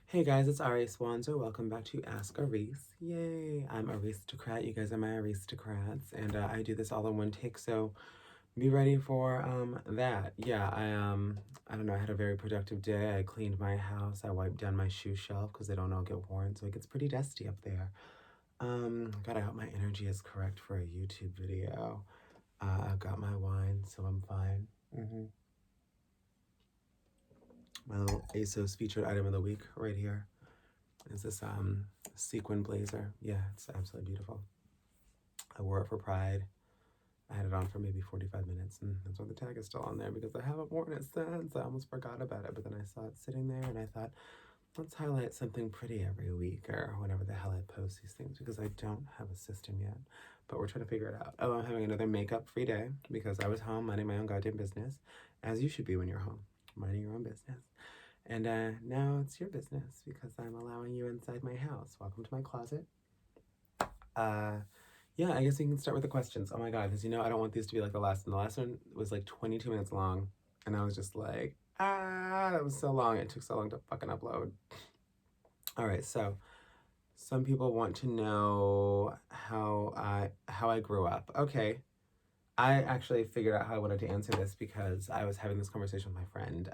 Hey guys, it's Arisce. Welcome back to Ask Arisce. Yay! I'm Aristocrat. You guys are my aristocrats, and I do this all in one take. So be ready for that. Yeah, I don't know. I had a very productive day. I cleaned my house. I wiped down my shoe shelf because they don't all get worn, so it gets pretty dusty up there. God, I hope my energy is correct for a YouTube video. I've got my wine, so I'm fine. My little ASOS featured item of the week right here is this sequin blazer. Yeah, it's absolutely beautiful. I wore it for Pride. I had it on for maybe 45 minutes, and that's why the tag is still on there because I haven't worn it since. I almost forgot about it, but then I saw it sitting there, and I thought, let's highlight something pretty every week or whenever the hell I post these things because I don't have a system yet. But we're trying to figure it out. Oh, I'm having another makeup-free day because I was home minding my own goddamn business, as you should be when you're home, minding your own business. And now it's your business because I'm allowing you inside my house. Welcome to my closet. Yeah, I guess we can start with the questions. Oh my God, because I don't want these to be like the last one. The last one was like 22 minutes long. And I was just like, that was so long. It took so long to fucking upload. All right, so some people want to know how I grew up. Okay. I actually figured out how I wanted to answer this because I was having this conversation with my friend.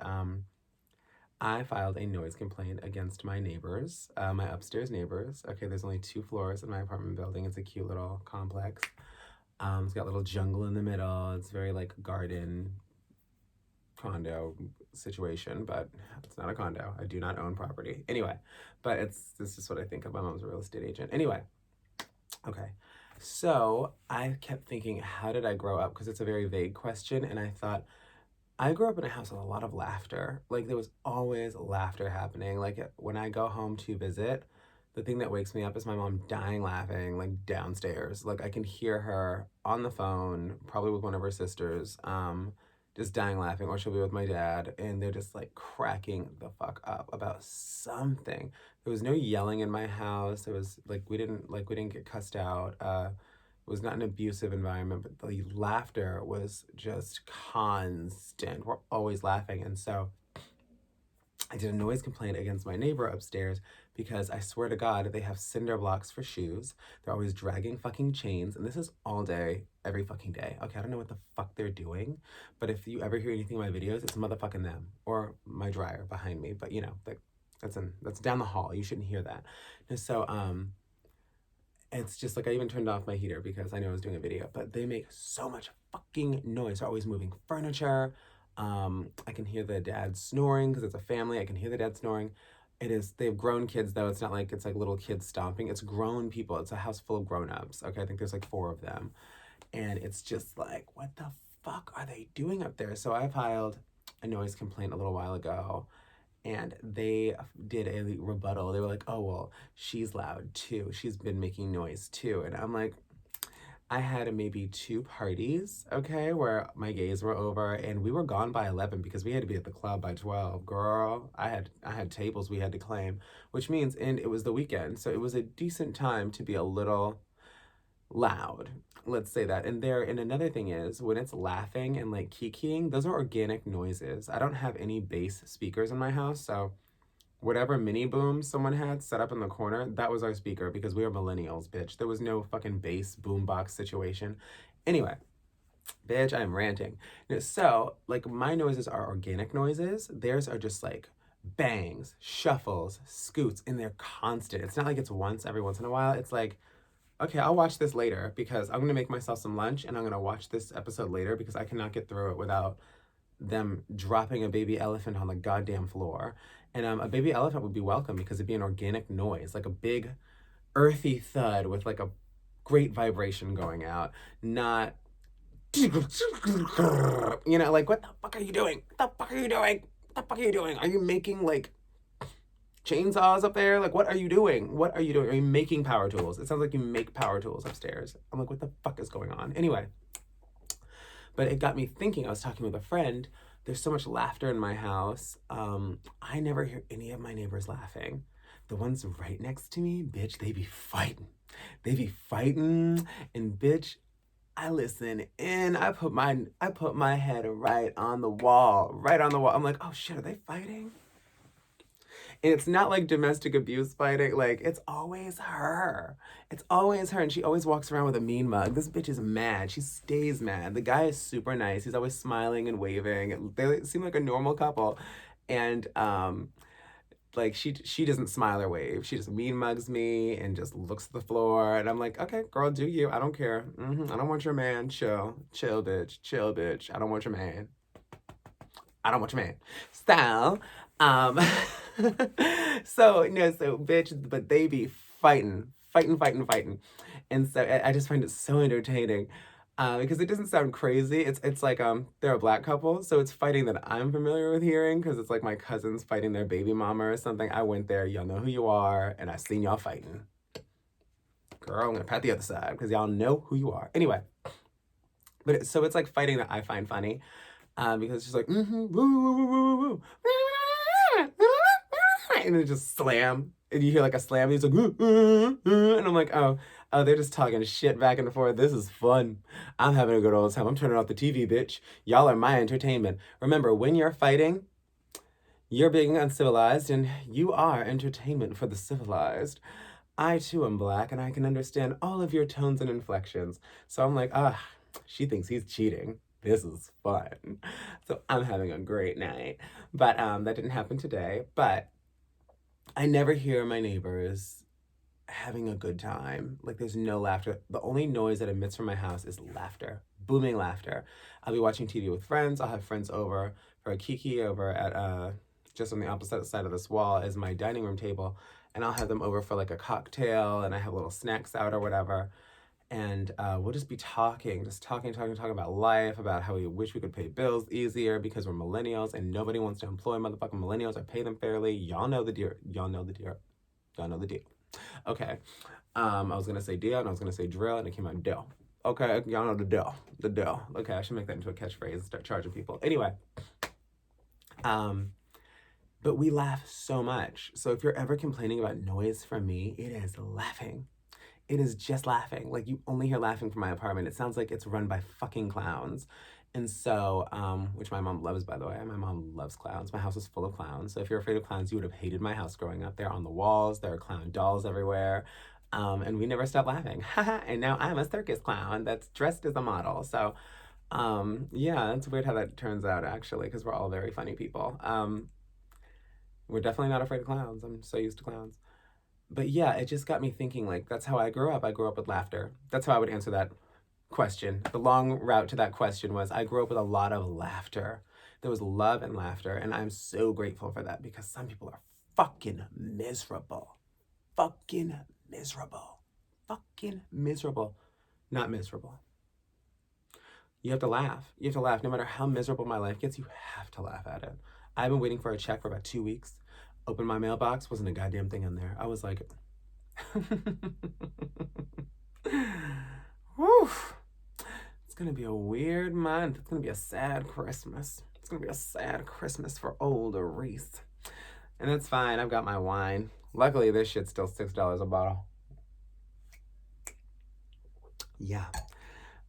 I filed a noise complaint against my neighbors, my upstairs neighbors. Okay, there's only 2 floors in my apartment building. It's a cute little complex. It's got a little jungle in the middle. It's very like garden condo situation, but it's not a condo. I do not own property. Anyway, but this is what I think of. My mom's a real estate agent. Anyway, okay. So I kept thinking, how did I grow up? Because it's a very vague question, and I thought, I grew up in a house with a lot of laughter. Like, there was always laughter happening. Like, when I go home to visit, the thing that wakes me up is my mom dying laughing, like, downstairs. Like, I can hear her on the phone, probably with one of her sisters, just dying laughing, or she'll be with my dad, and they're just, like, cracking the fuck up about something. There was no yelling in my house. It was, like, we didn't get cussed out. It was not an abusive environment, but the laughter was just constant. We're always laughing. And so I did a noise complaint against my neighbor upstairs because I swear to God, they have cinder blocks for shoes. They're always dragging fucking chains. And this is all day, every fucking day. Okay, I don't know what the fuck they're doing, but if you ever hear anything in my videos, it's motherfucking them or my dryer behind me. But like that's down the hall. You shouldn't hear that. And so, it's just like I even turned off my heater because I knew I was doing a video, but they make so much fucking noise. They're always moving furniture. I can hear the dad snoring because it's a family. I can hear the dad snoring. They have grown kids though. It's not like it's like little kids stomping. It's grown people. It's a house full of grown-ups. Okay, I think there's like 4 of them. And it's just like, what the fuck are they doing up there? So I filed a noise complaint a little while ago, and they did a rebuttal. They were like, oh, well, she's loud too. She's been making noise too. And I'm like, I had maybe 2 parties, okay, where my gays were over, and we were gone by 11 because we had to be at the club by 12. Girl, I had tables we had to claim, which means, and it was the weekend, so it was a decent time to be a little loud. Let's say that. And another thing is when it's laughing and like kikiing, those are organic noises. I don't have any bass speakers in my house, so whatever mini boom someone had set up in the corner, that was our speaker because we are millennials, bitch. There was no fucking bass boombox situation. Anyway, bitch, I'm ranting. So, like, my noises are organic noises. Theirs are just like bangs, shuffles, scoots, and they're constant. It's not like it's once every once in a while. It's like, okay, I'll watch this later because I'm gonna make myself some lunch and I'm gonna watch this episode later because I cannot get through it without them dropping a baby elephant on the goddamn floor. And a baby elephant would be welcome because it'd be an organic noise, like a big earthy thud with like a great vibration going out, not like, what the fuck are you doing? What the fuck are you doing? What the fuck are you doing? Are you making like chainsaws up there? Like, what are you doing? What are you doing? Are you making power tools? It sounds like you make power tools upstairs. I'm like, what the fuck is going on? Anyway, but it got me thinking. I was talking with a friend. There's so much laughter in my house. I never hear any of my neighbors laughing. The ones right next to me, bitch, they be fighting. They be fighting, and bitch, I listen in. I put my head right on the wall. I'm like, oh shit, are they fighting? And it's not like domestic abuse fighting. Like, it's always her. It's always her. And she always walks around with a mean mug. This bitch is mad. She stays mad. The guy is super nice. He's always smiling and waving. They seem like a normal couple. And, like she doesn't smile or wave. She just mean mugs me and just looks at the floor. And I'm like, okay, girl, do you? I don't care. I don't want your man. Chill, bitch. Chill, bitch. I don't want your man. I don't want your man. So, um, so bitch, but they be fighting. And so I just find it so entertaining. Because it doesn't sound crazy. It's like they're a black couple, so it's fighting that I'm familiar with hearing, because it's like my cousins fighting their baby mama or something. I went there, y'all know who you are, and I seen y'all fighting. Girl, I'm gonna pat the other side because y'all know who you are. Anyway, so it's like fighting that I find funny, because it's just like woo, woo, woo, woo, woo, and then just slam, and you hear like a slam, and he's like and I'm like, oh, they're just talking shit back and forth. This is fun. I'm having a good old time. I'm turning off the TV, bitch. Y'all are my entertainment. Remember, when you're fighting, you're being uncivilized, and you are entertainment for the civilized. I too am black, and I can understand all of your tones and inflections. So I'm like, she thinks he's cheating. This is fun. So I'm having a great night. But that didn't happen today. But I never hear my neighbors having a good time. Like, there's no laughter. The only noise that emits from my house is laughter, booming laughter. I'll be watching TV with friends. I'll have friends over for a kiki over at just on the opposite side of this wall is my dining room table, and I'll have them over for like a cocktail, and I have little snacks out or whatever. And we'll just be talking about life, about how we wish we could pay bills easier because we're millennials and nobody wants to employ motherfucking millennials or pay them fairly. Y'all know the deal. Okay. I was gonna say deal and I was gonna say drill and it came out dill. Okay, y'all know the dill. The dill. Okay, I should make that into a catchphrase and start charging people. Anyway. But we laugh so much. So if you're ever complaining about noise from me, it is laughing. It is just laughing. Like, you only hear laughing from my apartment. It sounds like it's run by fucking clowns. And so, which my mom loves, by the way. My mom loves clowns. My house is full of clowns. So if you're afraid of clowns, you would have hated my house growing up. They're on the walls. There are clown dolls everywhere. And we never stop laughing. And now I'm a circus clown that's dressed as a model. So, yeah, it's weird how that turns out, actually, because we're all very funny people. We're definitely not afraid of clowns. I'm so used to clowns. But yeah, it just got me thinking, like, that's how I grew up. I grew up with laughter. That's how I would answer that question. The long route to that question was I grew up with a lot of laughter. There was love and laughter, and I'm so grateful for that because some people are fucking miserable. Fucking miserable. Fucking miserable. Not miserable. You have to laugh. You have to laugh. No matter how miserable my life gets, you have to laugh at it. I've been waiting for a check for about 2 weeks. Opened my mailbox, wasn't a goddamn thing in there. I was like, whew. It's gonna be a weird month. It's gonna be a sad Christmas. It's gonna be a sad Christmas for old Arisce. And it's fine, I've got my wine. Luckily, this shit's still $6 a bottle. Yeah.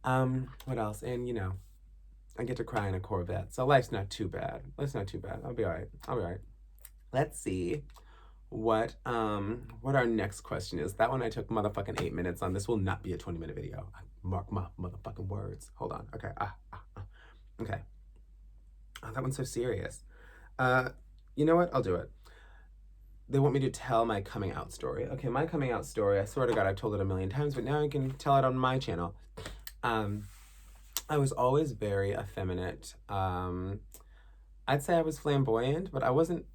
What else? And, you know, I get to cry in a Corvette. So life's not too bad. I'll be all right. Let's see what our next question is. That one I took motherfucking 8 minutes on. This will not be a 20-minute video. I mark my motherfucking words. Hold on. Okay. Okay. Oh, that one's so serious. You know what? I'll do it. They want me to tell my coming out story. Okay, my coming out story, I swear to God, I've told it a million times, but now I can tell it on my channel. I was always very effeminate. I'd say I was flamboyant, but I wasn't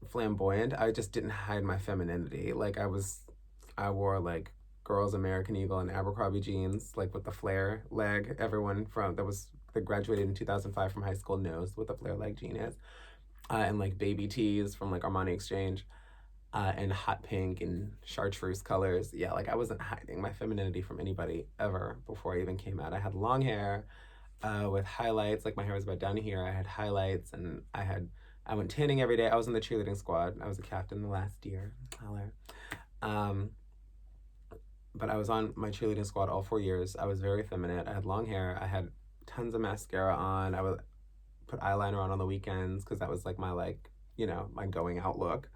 flamboyant. I just didn't hide my femininity. Like, I wore like girls American Eagle and Abercrombie jeans, like with the flare leg. Everyone that graduated in 2005 from high school knows what the flare leg jean is. And like baby tees from like Armani Exchange, and hot pink and chartreuse colors. Yeah, like I wasn't hiding my femininity from anybody ever before I even came out. I had long hair with highlights. Like, my hair was about down here. I had highlights, and I went tanning every day. I was in the cheerleading squad. I was a captain the last year. But I was on my cheerleading squad all 4 years. I was very effeminate. I had long hair. I had tons of mascara on. I would put eyeliner on the weekends because that was like my, like, you know, my going out look.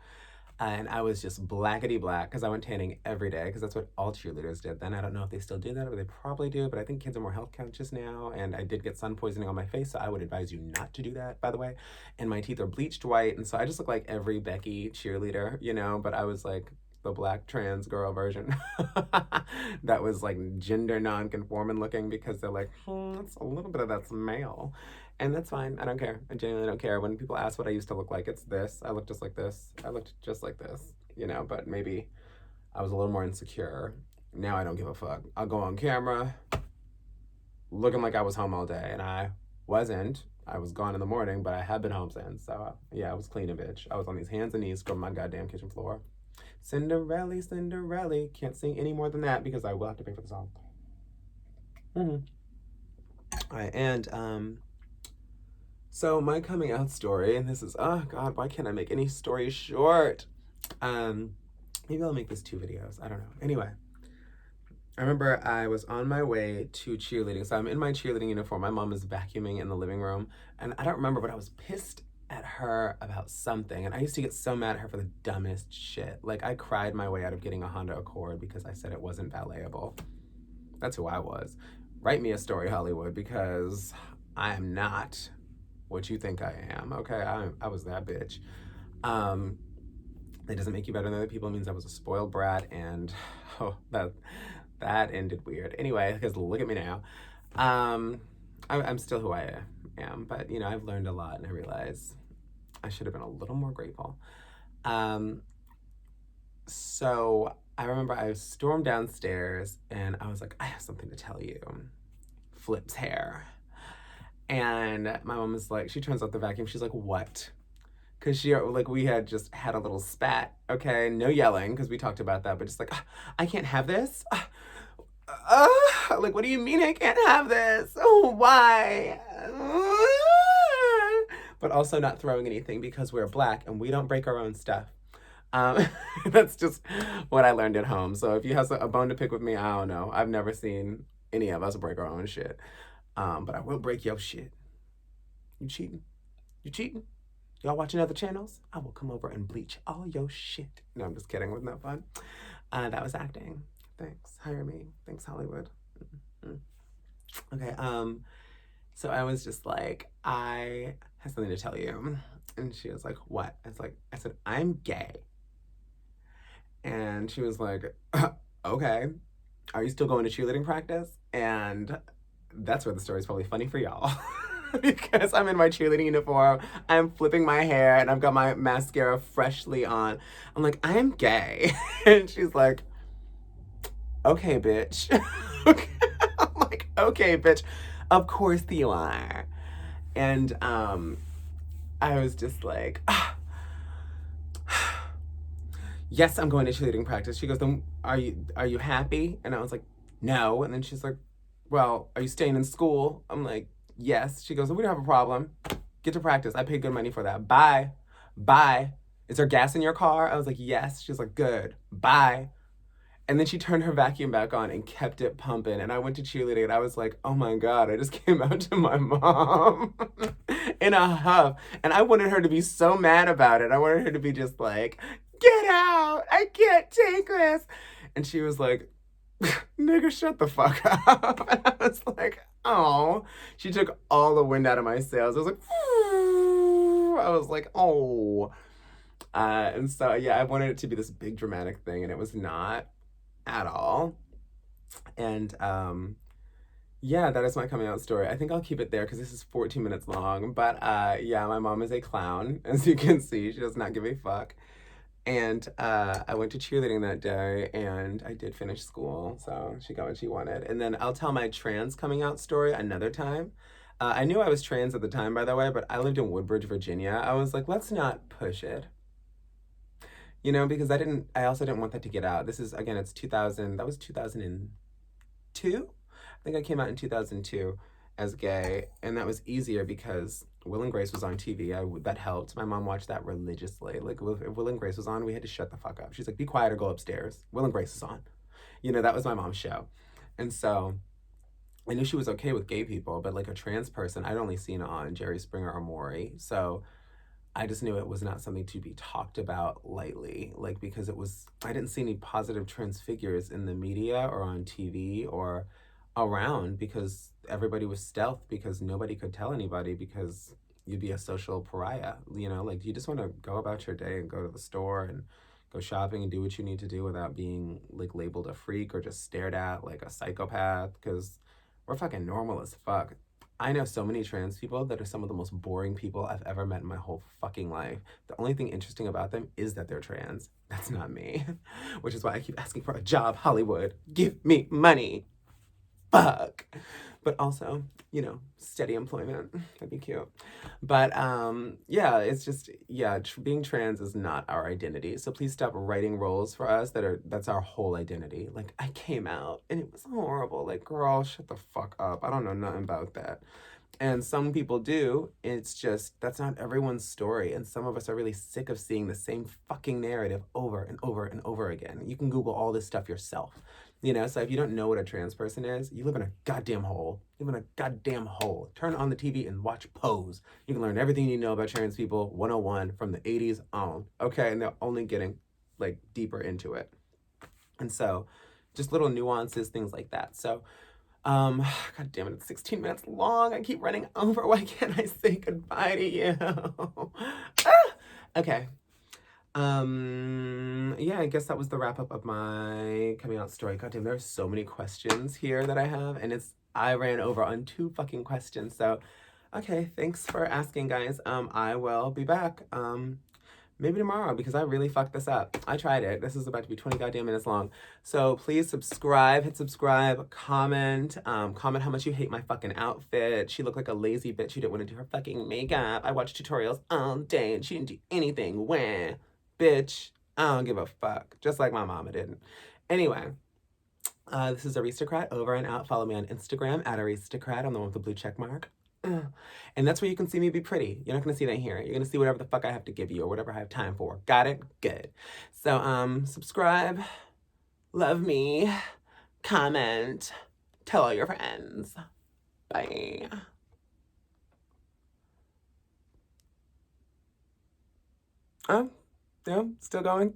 And I was just blackety black because I went tanning every day because that's what all cheerleaders did then. I don't know if they still do that, or they probably do, but I think kids are more health conscious now. And I did get sun poisoning on my face, so I would advise you not to do that, by the way. And my teeth are bleached white, and so I just look like every Becky cheerleader, you know, but I was like the black trans girl version that was like gender non-conforming looking because they're like, it's a little bit of that's male. And that's fine. I don't care. I genuinely don't care. When people ask what I used to look like, it's this. I look just like this. I looked just like this, you know, but maybe I was a little more insecure. Now I don't give a fuck. I'll go on camera looking like I was home all day, and I wasn't. I was gone in the morning, but I had been home since. So, yeah, I was clean a bitch. I was on these hands and knees scrubbing my goddamn kitchen floor. Cinderella, Cinderella. Can't sing any more than that because I will have to pay for the song. Mm-hmm. All right, and so my coming out story, and this is, oh God, why can't I make any story short? Maybe I'll make this 2 videos. I don't know. Anyway, I remember I was on my way to cheerleading. So I'm in my cheerleading uniform. My mom is vacuuming in the living room. And I don't remember, but I was pissed at her about something. And I used to get so mad at her for the dumbest shit. Like, I cried my way out of getting a Honda Accord because I said it wasn't valetable. That's who I was. Write me a story, Hollywood, because I am not what you think I am, okay? I was that bitch. It doesn't make you better than other people. It means I was a spoiled brat, and oh, that ended weird. Anyway, because look at me now. I'm still who I am, but you know, I've learned a lot, and I realize I should have been a little more grateful. So I remember I stormed downstairs, and I was like, I have something to tell you. Flip's hair. And my mom was like, she turns off the vacuum. She's like, what? Because she, like, we had just had a little spat, okay? No yelling, because we talked about that, but just like, I can't have this. Like, what do you mean I can't have this? Oh, why? But also not throwing anything because we're black and we don't break our own stuff. That's just what I learned at home. So if you have a bone to pick with me, I don't know. I've never seen any of us break our own shit. But I will break your shit. You cheating? You cheating? Y'all watching other channels? I will come over and bleach all your shit. No, I'm just kidding. Wasn't that fun? That was acting. Thanks. Hire me. Thanks, Hollywood. Mm-hmm. Okay. So I was just like, I have something to tell you. And she was like, what? I said, I'm gay. And she was like, okay. Are you still going to cheerleading practice? And that's where the story's probably funny for y'all. Because I'm in my cheerleading uniform, I'm flipping my hair, and I've got my mascara freshly on. I'm like, I am gay. And she's like, okay, bitch. I'm like, okay, bitch. Of course you are. And I was just like, yes, I'm going to cheerleading practice. She goes, then are you happy? And I was like, no. And then she's like, well, are you staying in school? I'm like, yes. She goes, well, we don't have a problem. Get to practice. I paid good money for that. Bye. Bye. Is there gas in your car? I was like, yes. She's like, good. Bye. And then she turned her vacuum back on and kept it pumping. And I went to cheerleading, and I was like, oh my God, I just came out to my mom in a huff. And I wanted her to be so mad about it. I wanted her to be just like, get out. I can't take this. And she was like, nigga, shut the fuck up. And I was like, oh. She took all the wind out of my sails. I was like, oh. And so, yeah, I wanted it to be this big dramatic thing, and it was not at all. And yeah, that is my coming out story. I think I'll keep it there because this is 14 minutes long. But yeah, my mom is a clown, as you can see. She does not give a fuck. And I went to cheerleading that day, and I did finish school, so she got what she wanted. And then I'll tell my trans coming out story another time. I knew I was trans at the time, by the way, but I lived in Woodbridge, Virginia. I was like, let's not push it. You know, because I also didn't want that to get out. This is, again, it's 2000, that was 2002? I think I came out in 2002 as gay, and that was easier because Will and Grace was on TV. That helped. My mom watched that religiously. Like, if Will and Grace was on, we had to shut the fuck up. She's like, be quiet or go upstairs. Will and Grace is on. You know, that was my mom's show. And so I knew she was okay with gay people, but like a trans person, I'd only seen on Jerry Springer or Maury. So I just knew it was not something to be talked about lightly, like, because I didn't see any positive trans figures in the media or on TV or around, because everybody was stealth, because nobody could tell anybody, because you'd be a social pariah, like, you just want to go about your day and go to the store and go shopping and do what you need to do without being, like, labeled a freak or just stared at like a psychopath, because we're fucking normal as fuck. I know so many trans people that are some of the most boring people I've ever met in my whole fucking life. The only thing interesting about them is that they're trans. That's not me. Which is why I keep asking for a job, Hollywood. Give me money. Fuck. But also, steady employment. That'd be cute. But yeah, it's just, yeah, being trans is not our identity. So please stop writing roles for us that's our whole identity. Like, I came out and it was horrible. Like, girl, shut the fuck up. I don't know nothing about that. And some people do. It's just, that's not everyone's story. And some of us are really sick of seeing the same fucking narrative over and over and over again. You can Google all this stuff yourself. So if you don't know what a trans person is, you live in a goddamn hole. You live in a goddamn hole. Turn on the TV and watch Pose. You can learn everything you know about trans people 101 from the 80s on. Okay? And they're only getting, like, deeper into it. And so just little nuances, things like that. So God damn it, it's 16 minutes long. I keep running over. Why can't I say goodbye to you? Okay. Yeah, I guess that was the wrap up of my coming out story. God damn, there are so many questions here that I have, and I ran over on 2 fucking questions. So, okay, thanks for asking, guys. I will be back. Maybe tomorrow, because I really fucked this up. I tried it. This is about to be 20 goddamn minutes long. So please subscribe, hit subscribe, comment how much you hate my fucking outfit. She looked like a lazy bitch who didn't want to do her fucking makeup. I watched tutorials all day and she didn't do anything. Wah, bitch, I don't give a fuck. Just like my mama didn't. Anyway, this is Aristocrat, over and out. Follow me on Instagram at Aristocrat. I'm the one with the blue check mark. And that's where you can see me be pretty. You're not going to see that here. You're going to see whatever the fuck I have to give you or whatever I have time for. Got it? Good. So, subscribe, love me, comment, tell all your friends. Bye. Oh, yeah, still going?